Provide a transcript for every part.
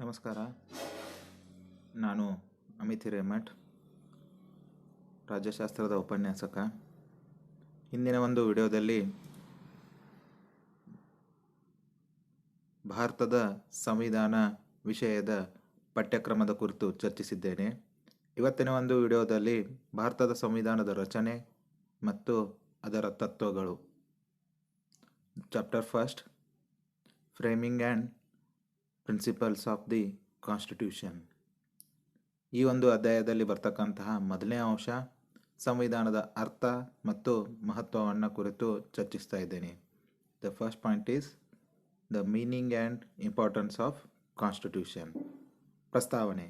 ನಮಸ್ಕಾರ. ನಾನು ಅಮಿತ್ ಹಿರೇಮಠ್, ರಾಜ್ಯಶಾಸ್ತ್ರದ ಉಪನ್ಯಾಸಕ. ಹಿಂದಿನ ಒಂದು ವಿಡಿಯೋದಲ್ಲಿ ಭಾರತದ ಸಂವಿಧಾನ ವಿಷಯದ ಪಠ್ಯಕ್ರಮದ ಕುರಿತು ಚರ್ಚಿಸಿದ್ದೇನೆ. ಇವತ್ತಿನ ಒಂದು ವಿಡಿಯೋದಲ್ಲಿ ಭಾರತದ ಸಂವಿಧಾನದ ರಚನೆ ಮತ್ತು ಅದರ ತತ್ವಗಳು, chapter first, framing and principles of the constitution. ಈ ಒಂದು ಅಧ್ಯಾಯದಲ್ಲಿ ಬರ್ತಕ್ಕಂತಹ ಮೊದಲನೇ ಅಂಶ ಸಂವಿಧಾನದ ಅರ್ಥ ಮತ್ತು ಮಹತ್ವವನ್ನು ಕುರಿತು ಚರ್ಚಿಸ್ತಾ ಇದ್ದೇನೆ. The first point is the meaning and importance of constitution. ಪ್ರಸ್ತಾವನೆ: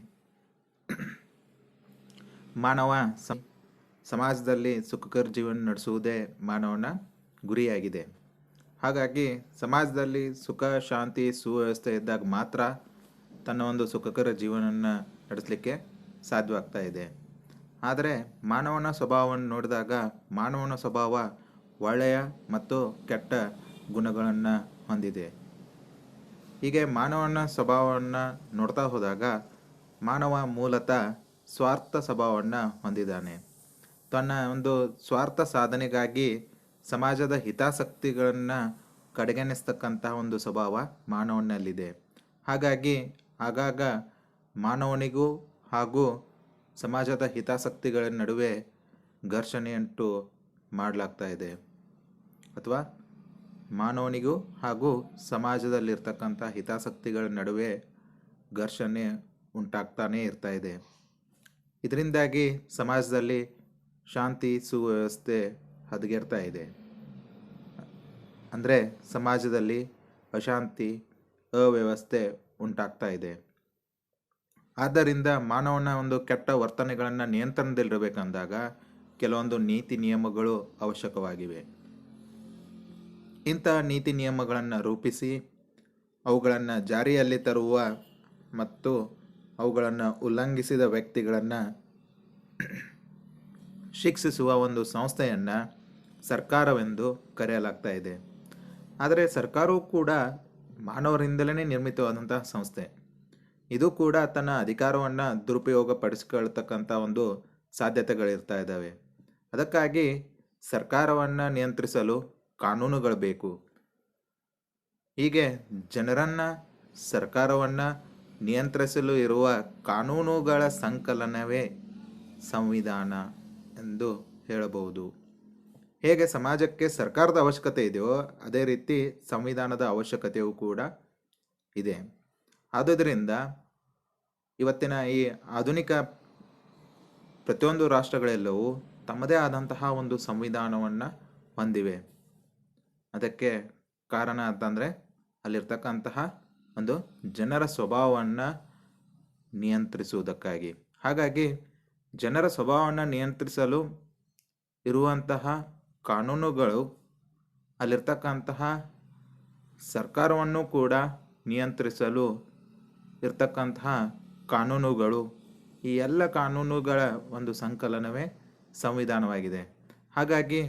ಮಾನವ ಸಮಾಜದಲ್ಲಿ ಸುಖಕರ ಜೀವನ ನಡೆಸುವುದೇ ಮಾನವನ ಗುರಿಯಾಗಿದೆ. ಹಾಗಾಗಿ ಸಮಾಜದಲ್ಲಿ ಸುಖ, ಶಾಂತಿ, ಸುವ್ಯವಸ್ಥೆ ಇದ್ದಾಗ ಮಾತ್ರ ತನ್ನ ಒಂದು ಸುಖಕರ ಜೀವನವನ್ನು ನಡೆಸಲಿಕ್ಕೆ ಸಾಧ್ಯವಾಗ್ತಾ ಇದೆ. ಆದರೆ ಮಾನವನ ಸ್ವಭಾವವನ್ನು ನೋಡಿದಾಗ ಮಾನವನ ಸ್ವಭಾವ ಒಳ್ಳೆಯ ಮತ್ತು ಕೆಟ್ಟ ಗುಣಗಳನ್ನು ಹೊಂದಿದೆ. ಹೀಗೆ ಮಾನವನ ಸ್ವಭಾವವನ್ನು ನೋಡ್ತಾ ಹೋದಾಗ ಮಾನವ ಮೂಲತಃ ಸ್ವಾರ್ಥ ಸ್ವಭಾವವನ್ನು ಹೊಂದಿದ್ದಾನೆ. ತನ್ನ ಒಂದು ಸ್ವಾರ್ಥ ಸಾಧನೆಗಾಗಿ ಸಮಾಜದ ಹಿತಾಸಕ್ತಿಗಳನ್ನು ಕಡೆಗಣಿಸ್ತಕ್ಕಂತಹ ಒಂದು ಸ್ವಭಾವ ಮಾನವನಲ್ಲಿದೆ. ಹಾಗಾಗಿ ಆಗಾಗ ಮಾನವನಿಗೂ ಹಾಗೂ ಸಮಾಜದ ಹಿತಾಸಕ್ತಿಗಳ ನಡುವೆ ಘರ್ಷಣೆಯುಂಟು ಮಾಡಲಾಗ್ತಾ ಇದೆ, ಅಥವಾ ಮಾನವನಿಗೂ ಹಾಗೂ ಸಮಾಜದಲ್ಲಿರ್ತಕ್ಕಂಥ ಹಿತಾಸಕ್ತಿಗಳ ನಡುವೆ ಘರ್ಷಣೆ ಉಂಟಾಗ್ತಾನೇ ಇರ್ತಾ ಇದೆ. ಇದರಿಂದಾಗಿ ಸಮಾಜದಲ್ಲಿ ಶಾಂತಿ, ಸುವ್ಯವಸ್ಥೆ ಹದಗೆಡ್ತಾ ಇದೆ. ಅಂದರೆ ಸಮಾಜದಲ್ಲಿ ಅಶಾಂತಿ, ಅವ್ಯವಸ್ಥೆ ಉಂಟಾಗ್ತಾ ಇದೆ. ಆದ್ದರಿಂದ ಮಾನವನ ಒಂದು ಕೆಟ್ಟ ವರ್ತನೆಗಳನ್ನು ನಿಯಂತ್ರಣದಲ್ಲಿರಬೇಕಂದಾಗ ಕೆಲವೊಂದು ನೀತಿ ನಿಯಮಗಳು ಅವಶ್ಯಕವಾಗಿವೆ. ಇಂತಹ ನೀತಿ ನಿಯಮಗಳನ್ನು ರೂಪಿಸಿ ಅವುಗಳನ್ನು ಜಾರಿಯಲ್ಲಿ ತರುವ ಮತ್ತು ಅವುಗಳನ್ನು ಉಲ್ಲಂಘಿಸಿದ ವ್ಯಕ್ತಿಗಳನ್ನು ಶಿಕ್ಷಿಸುವ ಒಂದು ಸಂಸ್ಥೆಯನ್ನು ಸರ್ಕಾರವೆಂದು ಕರೆಯಲಾಗ್ತಾ ಇದೆ. ಆದರೆ ಸರ್ಕಾರವು ಕೂಡ ಮಾನವರಿಂದಲೇ ನಿರ್ಮಿತವಾದಂತಹ ಸಂಸ್ಥೆ. ಇದು ಕೂಡ ತನ್ನ ಅಧಿಕಾರವನ್ನು ದುರುಪಯೋಗಪಡಿಸಿಕೊಳ್ತಕ್ಕಂಥ ಒಂದು ಸಾಧ್ಯತೆಗಳಿರ್ತಾ ಇದ್ದಾವೆ. ಅದಕ್ಕಾಗಿ ಸರ್ಕಾರವನ್ನು ನಿಯಂತ್ರಿಸಲು ಕಾನೂನುಗಳು ಬೇಕು. ಹೀಗೆ ಜನರನ್ನು ಸರ್ಕಾರವನ್ನು ನಿಯಂತ್ರಿಸಲು ಇರುವ ಕಾನೂನುಗಳ ಸಂಕಲನವೇ ಸಂವಿಧಾನ ಎಂದು ಹೇಳಬಹುದು. ಹೇಗೆ ಸಮಾಜಕ್ಕೆ ಸರ್ಕಾರದ ಅವಶ್ಯಕತೆ ಇದೆಯೋ ಅದೇ ರೀತಿ ಸಂವಿಧಾನದ ಅವಶ್ಯಕತೆಯೂ ಕೂಡ ಇದೆ. ಆದುದರಿಂದ ಇವತ್ತಿನ ಈ ಆಧುನಿಕ ಪ್ರತಿಯೊಂದು ರಾಷ್ಟ್ರಗಳೆಲ್ಲವೂ ತಮ್ಮದೇ ಆದಂತಹ ಒಂದು ಸಂವಿಧಾನವನ್ನು ಹೊಂದಿವೆ. ಅದಕ್ಕೆ ಕಾರಣ ಅಂತಂದರೆ ಅಲ್ಲಿರ್ತಕ್ಕಂತಹ ಒಂದು ಜನರ ಸ್ವಭಾವವನ್ನು ನಿಯಂತ್ರಿಸುವುದಕ್ಕಾಗಿ. ಹಾಗಾಗಿ ಜನರ ಸ್ವಭಾವವನ್ನು ನಿಯಂತ್ರಿಸಲು ಇರುವಂತಹ ಕಾನೂನುಗಳು ಅಲ್ಲಿರ್ತಕ್ಕಂತಹ ಸರ್ಕಾರವನ್ನು ಕೂಡ ನಿಯಂತ್ರಿಸಲು ಇರ್ತಕ್ಕಂತಹ ಕಾನೂನುಗಳು, ಈ ಎಲ್ಲ ಕಾನೂನುಗಳ ಒಂದು ಸಂಕಲನವೇ ಸಂವಿಧಾನವಾಗಿದೆ. ಹಾಗಾಗಿ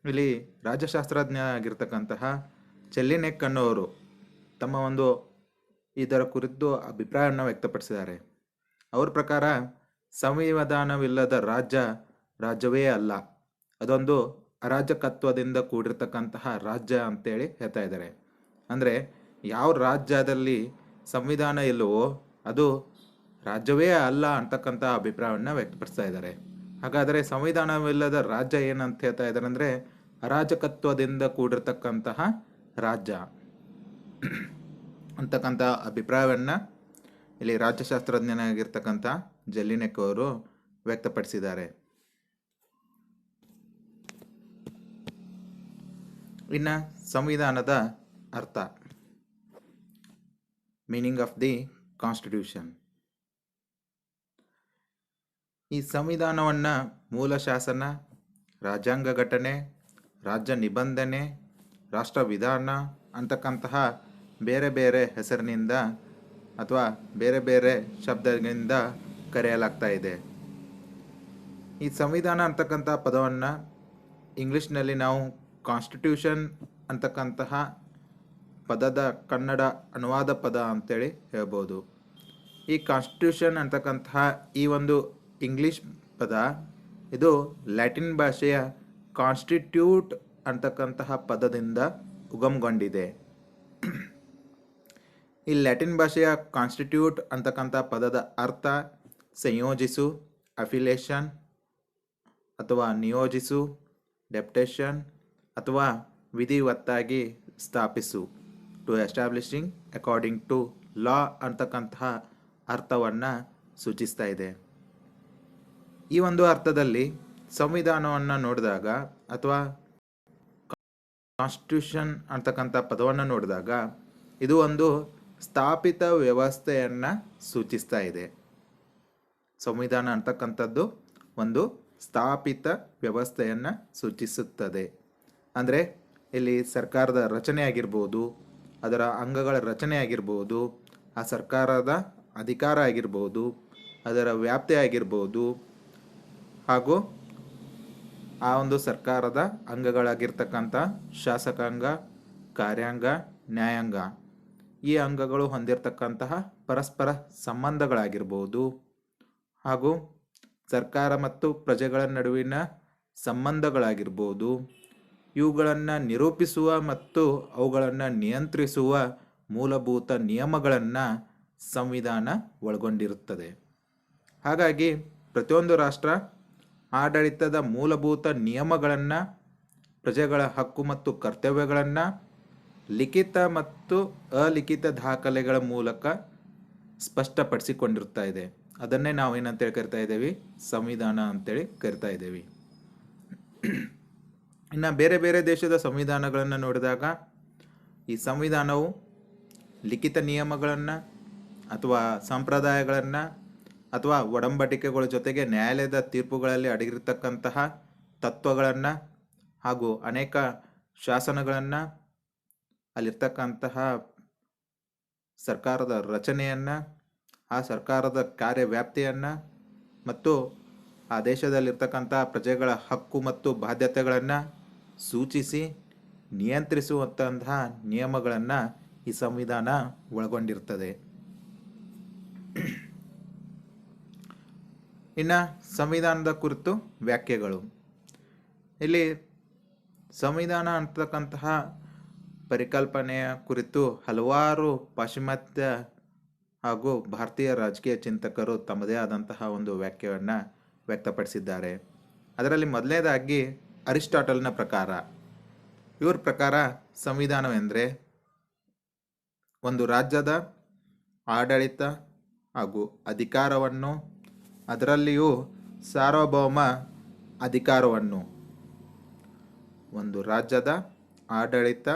ಇಲ್ಲಿ ರಾಜ್ಯಶಾಸ್ತ್ರಜ್ಞ ಆಗಿರ್ತಕ್ಕಂತಹ ಚೆಲ್ಲಿನೆಕ್ ಅನ್ನೋರು ತಮ್ಮ ಒಂದು ಇದರ ಕುರಿತು ಅಭಿಪ್ರಾಯವನ್ನು ವ್ಯಕ್ತಪಡಿಸಿದ್ದಾರೆ. ಅವ್ರ ಪ್ರಕಾರ ಸಂವಿಧಾನವಿಲ್ಲದ ರಾಜ್ಯವೇ ಅಲ್ಲ, ಅದೊಂದು ಅರಾಜಕತ್ವದಿಂದ ಕೂಡಿರ್ತಕ್ಕಂತಹ ರಾಜ್ಯ ಅಂತೇಳಿ ಹೇಳ್ತಾ ಇದ್ದಾರೆ. ಅಂದರೆ ಯಾವ ರಾಜ್ಯದಲ್ಲಿ ಸಂವಿಧಾನ ಇಲ್ಲವೋ ಅದು ರಾಜ್ಯವೇ ಅಲ್ಲ ಅಂತಕ್ಕಂಥ ಅಭಿಪ್ರಾಯವನ್ನು ವ್ಯಕ್ತಪಡಿಸ್ತಾ ಇದ್ದಾರೆ. ಹಾಗಾದರೆ ಸಂವಿಧಾನವಿಲ್ಲದ ರಾಜ್ಯ ಏನಂತ ಹೇಳ್ತಾ ಇದ್ದಾರೆ ಅಂದರೆ ಅರಾಜಕತ್ವದಿಂದ ಕೂಡಿರ್ತಕ್ಕಂತಹ ರಾಜ್ಯ ಅಂತಕ್ಕಂಥ ಅಭಿಪ್ರಾಯವನ್ನು ಇಲ್ಲಿ ರಾಜ್ಯಶಾಸ್ತ್ರಜ್ಞನಾಗಿರ್ತಕ್ಕಂಥ ಜೆಲ್ಲಿನೆಕ್ ಅವರು ವ್ಯಕ್ತಪಡಿಸಿದ್ದಾರೆ. ಇನ್ನು ಸಂವಿಧಾನದ ಅರ್ಥ, ಮೀನಿಂಗ್ ಆಫ್ ದಿ ಕಾನ್ಸ್ಟಿಟ್ಯೂಷನ್. ಈ ಸಂವಿಧಾನವನ್ನು ಮೂಲ ಶಾಸನ, ರಾಜ್ಯಾಂಗ ಘಟನೆ, ರಾಜ್ಯ ನಿಬಂಧನೆ, ರಾಷ್ಟ್ರ ವಿಧಾನ ಅಂತಕ್ಕಂತಹ ಬೇರೆ ಬೇರೆ ಹೆಸರಿನಿಂದ ಅಥವಾ ಬೇರೆ ಬೇರೆ ಶಬ್ದಗಳಿಂದ ಕರೆಯಲಾಗ್ತಾ ಇದೆ. ಈ ಸಂವಿಧಾನ ಅಂತಕ್ಕಂಥ ಪದವನ್ನು ಇಂಗ್ಲೀಷ್ನಲ್ಲಿ ನಾವು ಕಾನ್ಸ್ಟಿಟ್ಯೂಷನ್ ಅಂತಕ್ಕಂತಹ ಪದದ ಕನ್ನಡ ಅನುವಾದ ಪದ ಅಂತೇಳಿ ಹೇಳ್ಬೋದು. ಈ ಕಾನ್ಸ್ಟಿಟ್ಯೂಷನ್ ಅಂತಕ್ಕಂತಹ ಈ ಒಂದು ಇಂಗ್ಲಿಷ್ ಪದ ಇದು ಲ್ಯಾಟಿನ್ ಭಾಷೆಯ ಕಾನ್ಸ್ಟಿಟ್ಯೂಟ್ ಅಂತಕ್ಕಂತಹ ಪದದಿಂದ ಉಗಮಗೊಂಡಿದೆ. ಈ ಲ್ಯಾಟಿನ್ ಭಾಷೆಯ ಕಾನ್ಸ್ಟಿಟ್ಯೂಟ್ ಅಂತಕ್ಕಂಥ ಪದದ ಅರ್ಥ ಸಂಯೋಜಿಸು, ಅಫಿಲೇಷನ್ ಅಥವಾ ನಿಯೋಜಿಸು, ಡೆಪ್ಟೇಷನ್ ಅಥವಾ ವಿಧಿವತ್ತಾಗಿ ಸ್ಥಾಪಿಸು, to establishing according to law ಅಂತಕ್ಕಂತಹ ಅರ್ಥವನ್ನು ಸೂಚಿಸ್ತಾ ಇದೆ. ಈ ಒಂದು ಅರ್ಥದಲ್ಲಿ ಸಂವಿಧಾನವನ್ನು ನೋಡಿದಾಗ ಅಥವಾ ಕಾನ್ಸ್ಟಿಟ್ಯೂಷನ್ ಅಂತಕ್ಕಂಥ ಪದವನ್ನು ನೋಡಿದಾಗ ಇದು ಒಂದು ಸ್ಥಾಪಿತ ವ್ಯವಸ್ಥೆಯನ್ನು ಸೂಚಿಸ್ತಾ ಇದೆ. ಸಂವಿಧಾನ ಅಂತಕ್ಕಂಥದ್ದು ಒಂದು ಸ್ಥಾಪಿತ ವ್ಯವಸ್ಥೆಯನ್ನು ಸೂಚಿಸುತ್ತದೆ. ಅಂದರೆ ಇಲ್ಲಿ ಸರ್ಕಾರದ ರಚನೆ ಆಗಿರ್ಬೋದು, ಅದರ ಅಂಗಗಳ ರಚನೆ ಆಗಿರ್ಬೋದು, ಆ ಸರ್ಕಾರದ ಅಧಿಕಾರ ಆಗಿರ್ಬೋದು, ಅದರ ವ್ಯಾಪ್ತಿ ಆಗಿರ್ಬೋದು, ಹಾಗೂ ಆ ಒಂದು ಸರ್ಕಾರದ ಅಂಗಗಳಾಗಿರ್ತಕ್ಕಂಥ ಶಾಸಕಾಂಗ, ಕಾರ್ಯಾಂಗ, ನ್ಯಾಯಾಂಗ ಈ ಅಂಗಗಳು ಹೊಂದಿರತಕ್ಕಂತಹ ಪರಸ್ಪರ ಸಂಬಂಧಗಳಾಗಿರ್ಬೋದು, ಹಾಗೂ ಸರ್ಕಾರ ಮತ್ತು ಪ್ರಜೆಗಳ ನಡುವಿನ ಸಂಬಂಧಗಳಾಗಿರ್ಬೋದು, ಇವುಗಳನ್ನು ನಿರೂಪಿಸುವ ಮತ್ತು ಅವುಗಳನ್ನು ನಿಯಂತ್ರಿಸುವ ಮೂಲಭೂತ ನಿಯಮಗಳನ್ನು ಸಂವಿಧಾನ ಒಳಗೊಂಡಿರುತ್ತದೆ. ಹಾಗಾಗಿ ಪ್ರತಿಯೊಂದು ರಾಷ್ಟ್ರ ಆಡಳಿತದ ಮೂಲಭೂತ ನಿಯಮಗಳನ್ನು, ಪ್ರಜೆಗಳ ಹಕ್ಕು ಮತ್ತು ಕರ್ತವ್ಯಗಳನ್ನು ಲಿಖಿತ ಮತ್ತು ಅಲಿಖಿತ ದಾಖಲೆಗಳ ಮೂಲಕ ಸ್ಪಷ್ಟಪಡಿಸಿಕೊಂಡಿರ್ತಾ ಇದೆ. ಅದನ್ನೇ ನಾವು ಏನಂತೇಳಿ ಕರಿತಾ ಇದ್ದೇವೆ, ಸಂವಿಧಾನ ಅಂತೇಳಿ ಕರಿತಾ ಇದ್ದೇವೆ. ಇನ್ನು ಬೇರೆ ಬೇರೆ ದೇಶದ ಸಂವಿಧಾನಗಳನ್ನು ನೋಡಿದಾಗ ಈ ಸಂವಿಧಾನವು ಲಿಖಿತ ನಿಯಮಗಳನ್ನು ಅಥವಾ ಸಂಪ್ರದಾಯಗಳನ್ನು ಅಥವಾ ಒಡಂಬಡಿಕೆಗಳ ಜೊತೆಗೆ ನ್ಯಾಯಾಲಯದ ತೀರ್ಪುಗಳಲ್ಲಿ ಅಡಗಿರ್ತಕ್ಕಂತಹ ತತ್ವಗಳನ್ನು ಹಾಗೂ ಅನೇಕ ಶಾಸನಗಳನ್ನು, ಅಲ್ಲಿರ್ತಕ್ಕಂತಹ ಸರ್ಕಾರದ ರಚನೆಯನ್ನು, ಆ ಸರ್ಕಾರದ ಕಾರ್ಯವ್ಯಾಪ್ತಿಯನ್ನು ಮತ್ತು ಆ ದೇಶದಲ್ಲಿರ್ತಕ್ಕಂಥ ಪ್ರಜೆಗಳ ಹಕ್ಕು ಮತ್ತು ಬಾಧ್ಯತೆಗಳನ್ನು ಸೂಚಿಸಿ ನಿಯಂತ್ರಿಸುವಂತಹ ನಿಯಮಗಳನ್ನು ಈ ಸಂವಿಧಾನ ಒಳಗೊಂಡಿರ್ತದೆ. ಇನ್ನು ಸಂವಿಧಾನದ ಕುರಿತು ವ್ಯಾಖ್ಯೆಗಳು. ಇಲ್ಲಿ ಸಂವಿಧಾನ ಅಂತಕ್ಕಂತಹ ಪರಿಕಲ್ಪನೆಯ ಕುರಿತು ಹಲವಾರು ಪಾಶ್ಚಿಮಾತ್ಯ ಹಾಗೂ ಭಾರತೀಯ ರಾಜಕೀಯ ಚಿಂತಕರು ತಮ್ಮದೇ ಆದಂತಹ ಒಂದು ವ್ಯಾಖ್ಯೆಯನ್ನು ವ್ಯಕ್ತಪಡಿಸಿದ್ದಾರೆ. ಅದರಲ್ಲಿ ಮೊದಲನೇದಾಗಿ ಅರಿಸ್ಟಾಟಲ್ನ ಪ್ರಕಾರ, ಇವ್ರ ಪ್ರಕಾರ ಸಂವಿಧಾನವೆಂದರೆ ಒಂದು ರಾಜ್ಯದ ಆಡಳಿತ ಹಾಗೂ ಅಧಿಕಾರವನ್ನು, ಅದರಲ್ಲಿಯೂ ಸಾರ್ವಭೌಮ ಅಧಿಕಾರವನ್ನು, ಒಂದು ರಾಜ್ಯದ ಆಡಳಿತ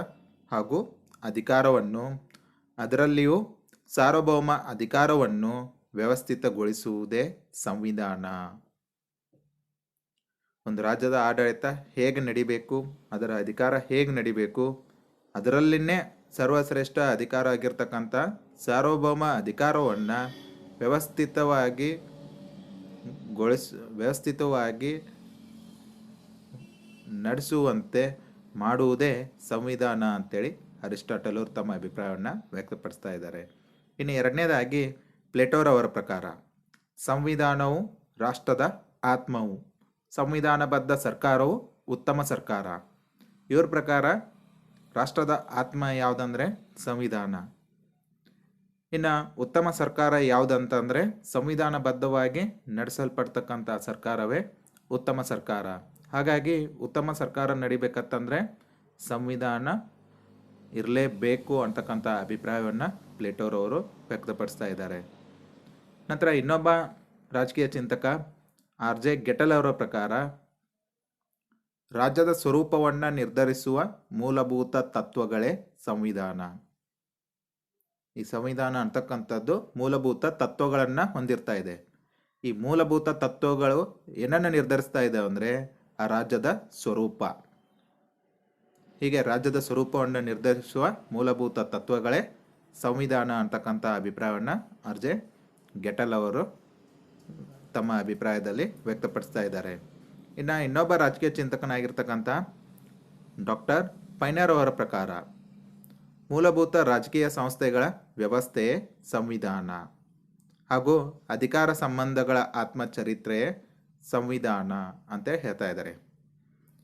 ಹಾಗೂ ಅಧಿಕಾರವನ್ನು, ಅದರಲ್ಲಿಯೂ ಸಾರ್ವಭೌಮ ಅಧಿಕಾರವನ್ನು ವ್ಯವಸ್ಥಿತಗೊಳಿಸುವುದೇ ಸಂವಿಧಾನ. ಒಂದು ರಾಜ್ಯದ ಆಡಳಿತ ಹೇಗೆ ನಡಿಬೇಕು, ಅದರ ಅಧಿಕಾರ ಹೇಗೆ ನಡಿಬೇಕು, ಅದರಲ್ಲಿನೇ ಸರ್ವಶ್ರೇಷ್ಠ ಅಧಿಕಾರ ಆಗಿರ್ತಕ್ಕಂಥ ಸಾರ್ವಭೌಮ ಅಧಿಕಾರವನ್ನು ವ್ಯವಸ್ಥಿತವಾಗಿ ನಡೆಸುವಂತೆ ಮಾಡುವುದೇ ಸಂವಿಧಾನ ಅಂತೇಳಿ ಅರಿಸ್ಟಾಟಲ್ ಅವರು ತಮ್ಮ ಅಭಿಪ್ರಾಯವನ್ನು ವ್ಯಕ್ತಪಡಿಸ್ತಾ ಇದ್ದಾರೆ. ಇನ್ನು ಎರಡನೇದಾಗಿ ಪ್ಲೇಟೋರವರ ಪ್ರಕಾರ ಸಂವಿಧಾನವು ರಾಷ್ಟ್ರದ ಆತ್ಮವು, ಸಂವಿಧಾನಬದ್ಧ ಸರ್ಕಾರವು ಉತ್ತಮ ಸರ್ಕಾರ. ಇವ್ರ ಪ್ರಕಾರ ರಾಷ್ಟ್ರದ ಆತ್ಮ ಯಾವುದಂದರೆ ಸಂವಿಧಾನ. ಇನ್ನು ಉತ್ತಮ ಸರ್ಕಾರ ಯಾವುದಂತಂದರೆ ಸಂವಿಧಾನಬದ್ಧವಾಗಿ ನಡೆಸಲ್ಪಡ್ತಕ್ಕಂಥ ಸರ್ಕಾರವೇ ಉತ್ತಮ ಸರ್ಕಾರ. ಹಾಗಾಗಿ ಉತ್ತಮ ಸರ್ಕಾರ ನಡಿಬೇಕಂತಂದರೆ ಸಂವಿಧಾನ ಇರಲೇಬೇಕು ಅಂತಕ್ಕಂಥ ಅಭಿಪ್ರಾಯವನ್ನು ಪ್ಲೇಟೋರವರು ವ್ಯಕ್ತಪಡಿಸ್ತಾ ಇದ್ದಾರೆ. ನಂತರ ಇನ್ನೊಬ್ಬ ರಾಜಕೀಯ ಚಿಂತಕ ಆರ್.ಜೆ. ಗೆಟಲ್ ಅವರ ಪ್ರಕಾರ ರಾಜ್ಯದ ಸ್ವರೂಪವನ್ನು ನಿರ್ಧರಿಸುವ ಮೂಲಭೂತ ತತ್ವಗಳೇ ಸಂವಿಧಾನ. ಈ ಸಂವಿಧಾನ ಅಂತಕ್ಕಂಥದ್ದು ಮೂಲಭೂತ ತತ್ವಗಳನ್ನು ಹೊಂದಿರ್ತಾ ಇದೆ. ಈ ಮೂಲಭೂತ ತತ್ವಗಳು ಏನನ್ನು ನಿರ್ಧರಿಸ್ತಾ ಇದ್ದಾವೆ ಅಂದರೆ ಆ ರಾಜ್ಯದ ಸ್ವರೂಪ. ಹೀಗೆ ರಾಜ್ಯದ ಸ್ವರೂಪವನ್ನು ನಿರ್ಧರಿಸುವ ಮೂಲಭೂತ ತತ್ವಗಳೇ ಸಂವಿಧಾನ ಅಂತಕ್ಕಂಥ ಅಭಿಪ್ರಾಯವನ್ನು ಆರ್.ಜೆ. ಗೆಟಲ್ ಅವರು ತಮ್ಮ ಅಭಿಪ್ರಾಯದಲ್ಲಿ ವ್ಯಕ್ತಪಡಿಸ್ತಾ ಇದ್ದಾರೆ. ಇನ್ನು ಇನ್ನೊಬ್ಬ ರಾಜಕೀಯ ಚಿಂತಕನಾಗಿರ್ತಕ್ಕಂಥ ಡಾಕ್ಟರ್ ಪೈನರ್ ಅವರ ಪ್ರಕಾರ ಮೂಲಭೂತ ರಾಜಕೀಯ ಸಂಸ್ಥೆಗಳ ವ್ಯವಸ್ಥೆಯೇ ಸಂವಿಧಾನ. ಹಾಗೂ ಅಧಿಕಾರ ಸಂಬಂಧಗಳ ಆತ್ಮಚರಿತ್ರೆಯೇ ಸಂವಿಧಾನ ಅಂತ ಹೇಳ್ತಾ ಇದ್ದಾರೆ.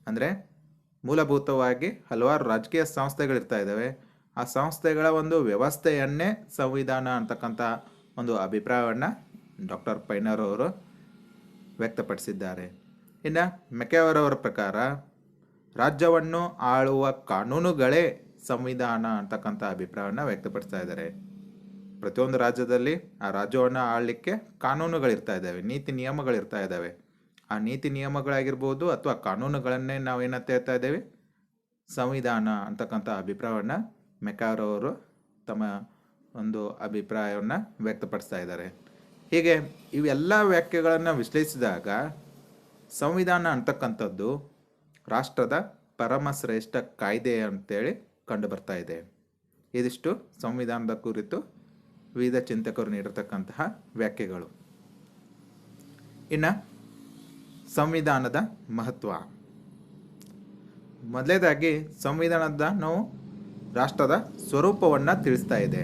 ಅಂದರೆ ಮೂಲಭೂತವಾಗಿ ಹಲವಾರು ರಾಜಕೀಯ ಸಂಸ್ಥೆಗಳಿರ್ತಾ ಇದ್ದಾವೆ. ಆ ಸಂಸ್ಥೆಗಳ ಒಂದು ವ್ಯವಸ್ಥೆಯನ್ನೇ ಸಂವಿಧಾನ ಅಂತಕ್ಕಂಥ ಒಂದು ಅಭಿಪ್ರಾಯವನ್ನು ಡಾಕ್ಟರ್ ಪೈನರ್ ಅವರು ವ್ಯಕ್ತಪಡಿಸಿದ್ದಾರೆ. ಇನ್ನು ಮೆಕ್ಯಾವರ್ ಪ್ರಕಾರ ರಾಜ್ಯವನ್ನು ಆಳುವ ಕಾನೂನುಗಳೇ ಸಂವಿಧಾನ ಅಂತಕ್ಕಂಥ ಅಭಿಪ್ರಾಯವನ್ನು ವ್ಯಕ್ತಪಡಿಸ್ತಾ ಇದ್ದಾರೆ. ಪ್ರತಿಯೊಂದು ರಾಜ್ಯದಲ್ಲಿ ಆ ರಾಜ್ಯವನ್ನು ಆಳಲಿಕ್ಕೆ ಕಾನೂನುಗಳಿರ್ತಾ ಇದ್ದಾವೆ, ನೀತಿ ನಿಯಮಗಳಿರ್ತಾ ಇದ್ದಾವೆ. ಆ ನೀತಿ ನಿಯಮಗಳಾಗಿರ್ಬೋದು ಅಥವಾ ಕಾನೂನುಗಳನ್ನೇ ನಾವೇನಂತ ಹೇಳ್ತಾ ಇದ್ದೇವೆ, ಸಂವಿಧಾನ ಅಂತಕ್ಕಂಥ ಅಭಿಪ್ರಾಯವನ್ನು ಮೆಕ್ಯಾವರ್ ಅವರು ತಮ್ಮ ಒಂದು ಅಭಿಪ್ರಾಯವನ್ನು ವ್ಯಕ್ತಪಡಿಸ್ತಾ ಇದ್ದಾರೆ. ಹೀಗೆ ಇವೆಲ್ಲ ವ್ಯಾಖ್ಯೆಗಳನ್ನು ವಿಶ್ಲೇಷಿಸಿದಾಗ ಸಂವಿಧಾನ ಅಂತಕ್ಕಂಥದ್ದು ರಾಷ್ಟ್ರದ ಪರಮಶ್ರೇಷ್ಠ ಕಾಯ್ದೆ ಅಂತೇಳಿ ಕಂಡು ಬರ್ತಾ ಇದೆ. ಇದಿಷ್ಟು ಸಂವಿಧಾನದ ಕುರಿತು ವಿವಿಧ ಚಿಂತಕರು ನೀಡಿರ್ತಕ್ಕಂತಹ ವ್ಯಾಖ್ಯೆಗಳು. ಇನ್ನು ಸಂವಿಧಾನದ ಮಹತ್ವ. ಮೊದಲನೇದಾಗಿ ಸಂವಿಧಾನದ ನಾವು ರಾಷ್ಟ್ರದ ಸ್ವರೂಪವನ್ನು ತಿಳಿಸ್ತಾ ಇದೆ.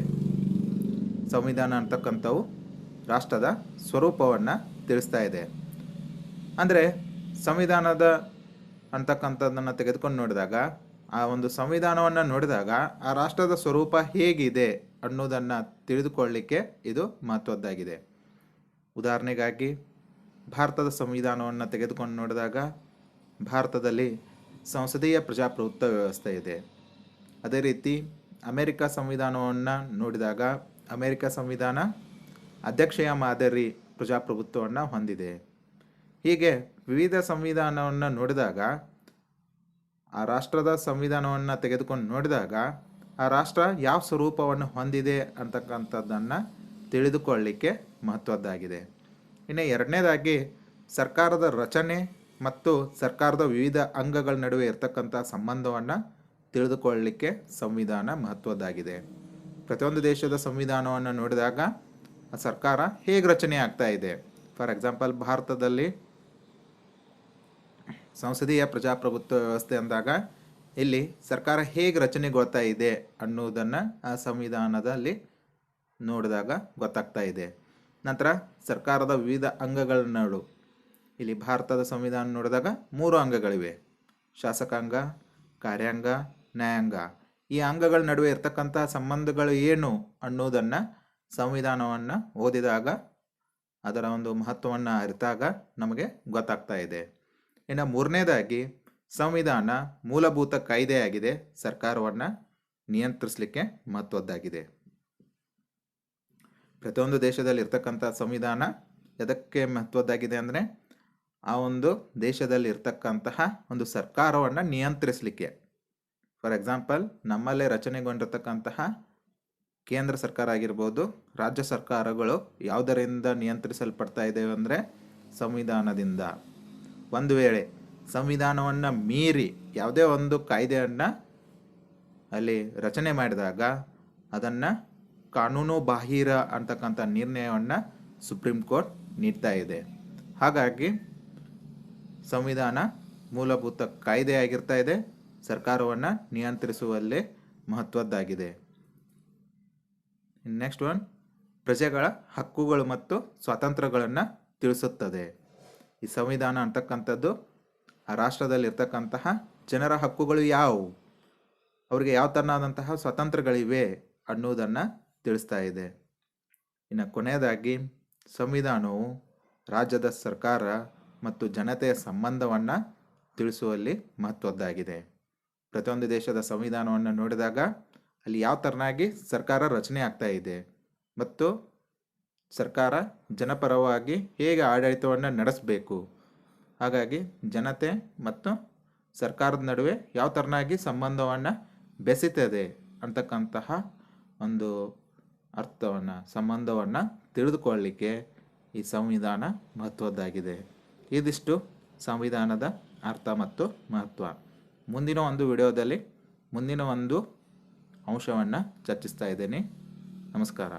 ಸಂವಿಧಾನ ಅಂತಕ್ಕಂಥವು ರಾಷ್ಟ್ರದ ಸ್ವರೂಪವನ್ನು ತಿಳಿಸ್ತಾ ಇದೆ. ಅಂದರೆ ಸಂವಿಧಾನದ ಅಂತಕ್ಕಂಥದ್ದನ್ನು ತೆಗೆದುಕೊಂಡು ನೋಡಿದಾಗ, ಆ ಒಂದು ಸಂವಿಧಾನವನ್ನು ನೋಡಿದಾಗ ಆ ರಾಷ್ಟ್ರದ ಸ್ವರೂಪ ಹೇಗಿದೆ ಅನ್ನೋದನ್ನು ತಿಳಿದುಕೊಳ್ಳಲಿಕ್ಕೆ ಇದು ಮಹತ್ವದ್ದಾಗಿದೆ. ಉದಾಹರಣೆಗಾಗಿ ಭಾರತದ ಸಂವಿಧಾನವನ್ನು ತೆಗೆದುಕೊಂಡು ನೋಡಿದಾಗ ಭಾರತದಲ್ಲಿ ಸಂಸದೀಯ ಪ್ರಜಾಪ್ರಭುತ್ವ ವ್ಯವಸ್ಥೆ ಇದೆ. ಅದೇ ರೀತಿ ಅಮೆರಿಕ ಸಂವಿಧಾನವನ್ನು ನೋಡಿದಾಗ ಅಮೆರಿಕ ಸಂವಿಧಾನ ಅಧ್ಯಕ್ಷೀಯ ಮಾದರಿ ಪ್ರಜಾಪ್ರಭುತ್ವವನ್ನು ಹೊಂದಿದೆ. ಹೀಗೆ ವಿವಿಧ ಸಂವಿಧಾನವನ್ನು ನೋಡಿದಾಗ, ಆ ರಾಷ್ಟ್ರದ ಸಂವಿಧಾನವನ್ನು ತೆಗೆದುಕೊಂಡು ನೋಡಿದಾಗ ಆ ರಾಷ್ಟ್ರ ಯಾವ ಸ್ವರೂಪವನ್ನು ಹೊಂದಿದೆ ಅಂತಕ್ಕಂಥದ್ದನ್ನು ತಿಳಿದುಕೊಳ್ಳಲಿಕ್ಕೆ ಮಹತ್ವದ್ದಾಗಿದೆ. ಇನ್ನು ಎರಡನೇದಾಗಿ ಸರ್ಕಾರದ ರಚನೆ ಮತ್ತು ಸರ್ಕಾರದ ವಿವಿಧ ಅಂಗಗಳ ನಡುವೆ ಇರತಕ್ಕಂಥ ಸಂಬಂಧವನ್ನು ತಿಳಿದುಕೊಳ್ಳಲಿಕ್ಕೆ ಸಂವಿಧಾನ ಮಹತ್ವದ್ದಾಗಿದೆ. ಪ್ರತಿಯೊಂದು ದೇಶದ ಸಂವಿಧಾನವನ್ನು ನೋಡಿದಾಗ ಆ ಸರ್ಕಾರ ಹೇಗೆ ರಚನೆ ಆಗ್ತಾ ಇದೆ. ಫಾರ್ ಎಕ್ಸಾಂಪಲ್ ಭಾರತದಲ್ಲಿ ಸಂಸದೀಯ ಪ್ರಜಾಪ್ರಭುತ್ವ ವ್ಯವಸ್ಥೆ ಅಂದಾಗ ಇಲ್ಲಿ ಸರ್ಕಾರ ಹೇಗೆ ರಚನೆಗೊಳ್ತಾ ಇದೆ ಅನ್ನೋದನ್ನು ಆ ಸಂವಿಧಾನದಲ್ಲಿ ನೋಡಿದಾಗ ಗೊತ್ತಾಗ್ತಾ ಇದೆ. ನಂತರ ಸರ್ಕಾರದ ವಿವಿಧ ಅಂಗಗಳ ನಡು, ಇಲ್ಲಿ ಭಾರತದ ಸಂವಿಧಾನ ನೋಡಿದಾಗ 3 ಅಂಗಗಳಿವೆ: ಶಾಸಕಾಂಗ, ಕಾರ್ಯಾಂಗ, ನ್ಯಾಯಾಂಗ. ಈ ಅಂಗಗಳ ನಡುವೆ ಇರ್ತಕ್ಕಂಥ ಸಂಬಂಧಗಳು ಏನು ಅನ್ನೋದನ್ನು ಸಂವಿಧಾನವನ್ನು ಓದಿದಾಗ, ಅದರ ಒಂದು ಮಹತ್ವವನ್ನು ಅರಿತಾಗ ನಮಗೆ ಗೊತ್ತಾಗ್ತಾ ಇದೆ. ಇನ್ನು ಮೂರನೇದಾಗಿ ಸಂವಿಧಾನ ಮೂಲಭೂತ ಕಾಯ್ದೆಯಾಗಿದೆ, ಸರ್ಕಾರವನ್ನು ನಿಯಂತ್ರಿಸಲಿಕ್ಕೆ ಮಹತ್ವದ್ದಾಗಿದೆ. ಪ್ರತಿಯೊಂದು ದೇಶದಲ್ಲಿ ಇರ್ತಕ್ಕಂಥ ಸಂವಿಧಾನ ಎದಕ್ಕೆ ಮಹತ್ವದ್ದಾಗಿದೆ ಅಂದರೆ ಆ ಒಂದು ದೇಶದಲ್ಲಿ ಇರ್ತಕ್ಕಂತಹ ಒಂದು ಸರ್ಕಾರವನ್ನು ನಿಯಂತ್ರಿಸಲಿಕ್ಕೆ. ಫಾರ್ ಎಕ್ಸಾಂಪಲ್ ನಮ್ಮಲ್ಲೇ ರಚನೆಗೊಂಡಿರ್ತಕ್ಕಂತಹ ಕೇಂದ್ರ ಸರ್ಕಾರ ಆಗಿರ್ಬೋದು, ರಾಜ್ಯ ಸರ್ಕಾರಗಳು ಯಾವುದರಿಂದ ನಿಯಂತ್ರಿಸಲ್ಪಡ್ತಾ ಇದ್ದೇವೆ ಅಂದರೆ ಸಂವಿಧಾನದಿಂದ. ಒಂದು ವೇಳೆ ಸಂವಿಧಾನವನ್ನು ಮೀರಿ ಯಾವುದೇ ಒಂದು ಕಾಯ್ದೆಯನ್ನು ಅಲ್ಲಿ ರಚನೆ ಮಾಡಿದಾಗ ಅದನ್ನು ಕಾನೂನು ಬಾಹಿರ ಅಂತಕ್ಕಂಥ ನಿರ್ಣಯವನ್ನು ಸುಪ್ರೀಂ ಕೋರ್ಟ್ ನೀಡ್ತಾ ಇದೆ. ಹಾಗಾಗಿ ಸಂವಿಧಾನ ಮೂಲಭೂತ ಕಾಯ್ದೆಯಾಗಿರ್ತಾ ಇದೆ, ಸರ್ಕಾರವನ್ನು ನಿಯಂತ್ರಿಸುವಲ್ಲಿ ಮಹತ್ವದ್ದಾಗಿದೆ. ನೆಕ್ಸ್ಟ್ ಒನ್, ಪ್ರಜೆಗಳ ಹಕ್ಕುಗಳು ಮತ್ತು ಸ್ವಾತಂತ್ರ್ಯಗಳನ್ನು ತಿಳಿಸುತ್ತದೆ. ಈ ಸಂವಿಧಾನ ಅಂತಕ್ಕಂಥದ್ದು ಆ ರಾಷ್ಟ್ರದಲ್ಲಿರ್ತಕ್ಕಂತಹ ಜನರ ಹಕ್ಕುಗಳು ಯಾವುವು, ಅವರಿಗೆ ಯಾವ ಥರನಾದಂತಹ ಸ್ವಾತಂತ್ರ್ಯಗಳಿವೆ ಅನ್ನೋದನ್ನು ತಿಳಿಸ್ತಾ ಇದೆ. ಇನ್ನು ಕೊನೆಯದಾಗಿ ಸಂವಿಧಾನವು ರಾಜ್ಯದ ಸರ್ಕಾರ ಮತ್ತು ಜನತೆಯ ಸಂಬಂಧವನ್ನು ತಿಳಿಸುವಲ್ಲಿ ಮಹತ್ವದ್ದಾಗಿದೆ. ಪ್ರತಿಯೊಂದು ದೇಶದ ಸಂವಿಧಾನವನ್ನು ನೋಡಿದಾಗ ಅಲ್ಲಿ ಯಾವ ಥರನಾಗಿ ಸರ್ಕಾರ ರಚನೆ ಆಗ್ತಾ ಇದೆ ಮತ್ತು ಸರ್ಕಾರ ಜನಪರವಾಗಿ ಹೇಗೆ ಆಡಳಿತವನ್ನು ನಡೆಸಬೇಕು, ಹಾಗಾಗಿ ಜನತೆ ಮತ್ತು ಸರ್ಕಾರದ ನಡುವೆ ಯಾವ ಥರನಾಗಿ ಸಂಬಂಧವನ್ನು ಬೆಸೀತದೆ ಅಂತಕ್ಕಂತಹ ಒಂದು ಸಂಬಂಧವನ್ನು ತಿಳಿದುಕೊಳ್ಳಲಿಕ್ಕೆ ಈ ಸಂವಿಧಾನ ಮಹತ್ವದ್ದಾಗಿದೆ. ಇದಿಷ್ಟು ಸಂವಿಧಾನದ ಅರ್ಥ ಮತ್ತು ಮಹತ್ವ. ಮುಂದಿನ ಒಂದು ವಿಡಿಯೋದಲ್ಲಿ ಮುಂದಿನ ಒಂದು ಅಂಶವನ್ನು ಚರ್ಚಿಸ್ತಾ ಇದ್ದೇನೆ. ನಮಸ್ಕಾರ.